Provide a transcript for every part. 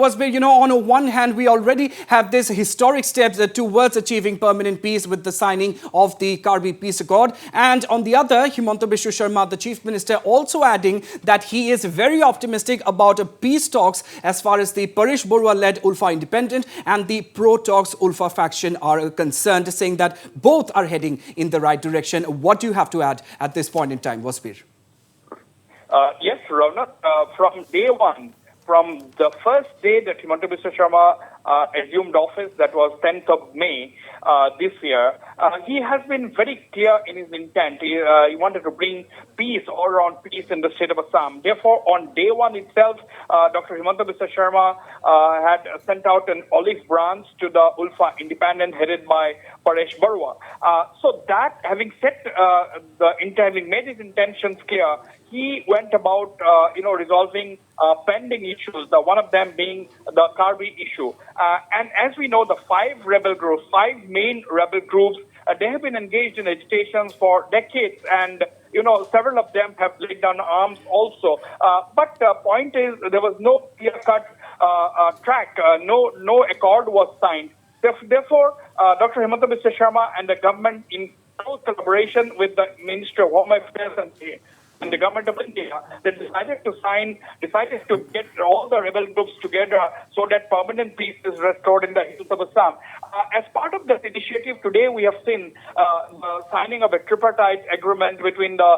Wasbir, on one hand, we already have this historic steps towards achieving permanent peace with the signing of the Karbi Peace Accord. And on the other, Himanta Biswa Sarma, the Chief Minister, also adding that he is very optimistic about peace talks as far as the Paresh Baruah-led ULFA-Independent and the pro-talks ULFA faction are concerned, saying that both are heading in the right direction. What do you have to add at this point in time, Wasbir? Yes, Raunak, from day one, from the first day that Himanta Biswa Sarma assumed office, that was 10th of May this year, he has been very clear in his intent. He wanted to bring peace, all around peace in the state of Assam. Therefore, on day one itself, Dr. Himanta Biswa Sarma had sent out an olive branch to the ULFA-Independent headed by Paresh Baruah. So that, having set having made his intentions clear, he went about, resolving pending issues, one of them being the Karbi issue. And as we know, the five main rebel groups, they have been engaged in agitations for decades, and several of them have laid down arms also. But the point is, there was no clear-cut track. No accord was signed. Therefore, Dr. Himanta Biswa Sarma and the government, in close collaboration with the Ministry of Home Affairs and the government of India, they decided to get all the rebel groups together so that permanent peace is restored in the hills of Assam. As part of this initiative, today we have seen the signing of a tripartite agreement between the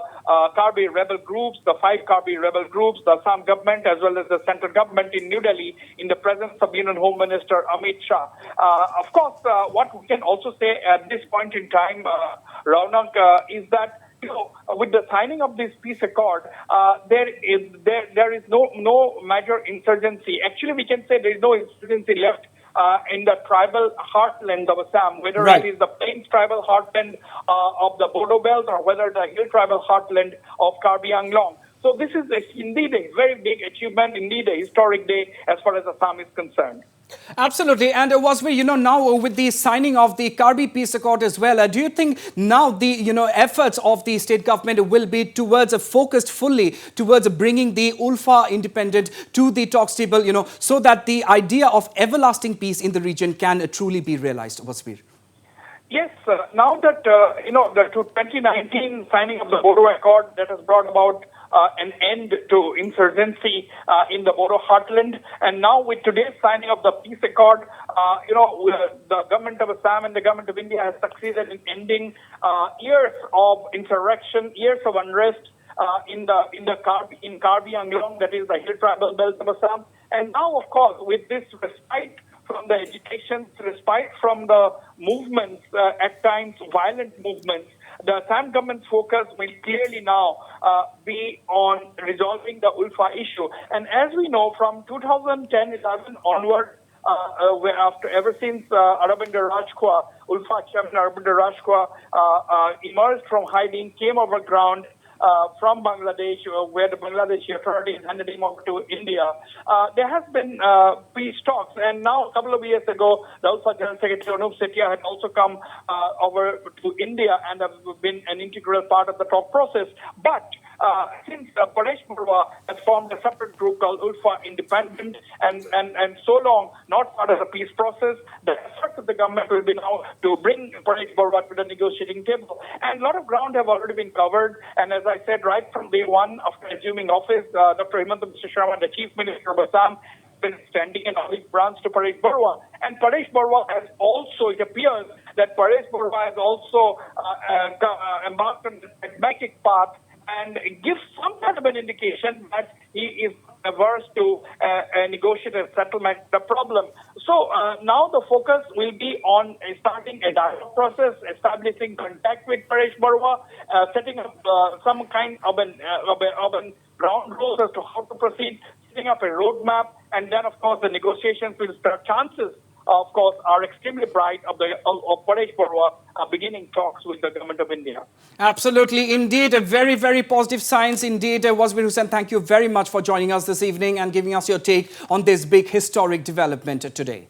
Karbi rebel groups, the five Karbi rebel groups, the Assam government, as well as the central government in New Delhi, in the presence of Union Home Minister Amit Shah. Of course, what we can also say at this point in time, Raunak, is that with the signing of this peace accord, there is no major insurgency. Actually, we can say there is no insurgency left in the tribal heartland of Assam, whether it is the plains tribal heartland of the Bodo Belt or whether the hill tribal heartland of Karbi Anglong. So this is indeed a very big achievement, indeed a historic day as far as Assam is concerned. Absolutely. And Wasbir, now with the signing of the Karbi Peace Accord as well, do you think now the, efforts of the state government will be focused fully towards bringing the ULFA-Independent to the talks table, so that the idea of everlasting peace in the region can truly be realized, Wasbir? Yes, now that, the 2019 signing of the Bodo Accord, that has brought about an end to insurgency in the Bodo heartland. And now with today's signing of the peace accord, the government of Assam and the government of India has succeeded in ending years of insurrection, years of unrest in Karbi Anglong, that is the hill tribal belt of Assam. And now, of course, with this respite from the agitations, respite from the movements, at times violent movements, the Assam government's focus will clearly now be on resolving the ULFA issue. And as we know, from 2010-11 onward, ever since Aravind Rajkhwa, ULFA chairman Aravind Rajkhwa emerged from hiding, came over ground from Bangladesh, where the Bangladeshi authorities handed him over to India. There has been peace talks, and now a couple of years ago, the ULFA General Secretary Anup Setia had also come over to India and have been an integral part of the talk process. But since Paresh Baruah has formed a separate group called ULFA-Independent and so long not part of the peace process, the efforts of the government will be now to bring Paresh Baruah to the negotiating table. And a lot of ground have already been covered. And as I said, right from day one after assuming office, Dr. Himanta Biswa Sarma, the Chief Minister of Assam, been extending an olive branch to Paresh Baruah. And Paresh Baruah has also, it appears that Paresh Baruah has also embarked on this pragmatic path and gives some kind of an indication that he is averse to negotiate a settlement the problem. So now the focus will be on starting a dialogue process, establishing contact with Paresh Baruah, setting up some kind of an ground rules as to how to proceed, setting up a roadmap, and then of course the negotiations will start. Chances, of course, are extremely bright of Paresh Baruah beginning talks with the government of India. Absolutely. Indeed, a very, very positive signs. Indeed, Wasbir Hussain, thank you very much for joining us this evening and giving us your take on this big historic development today.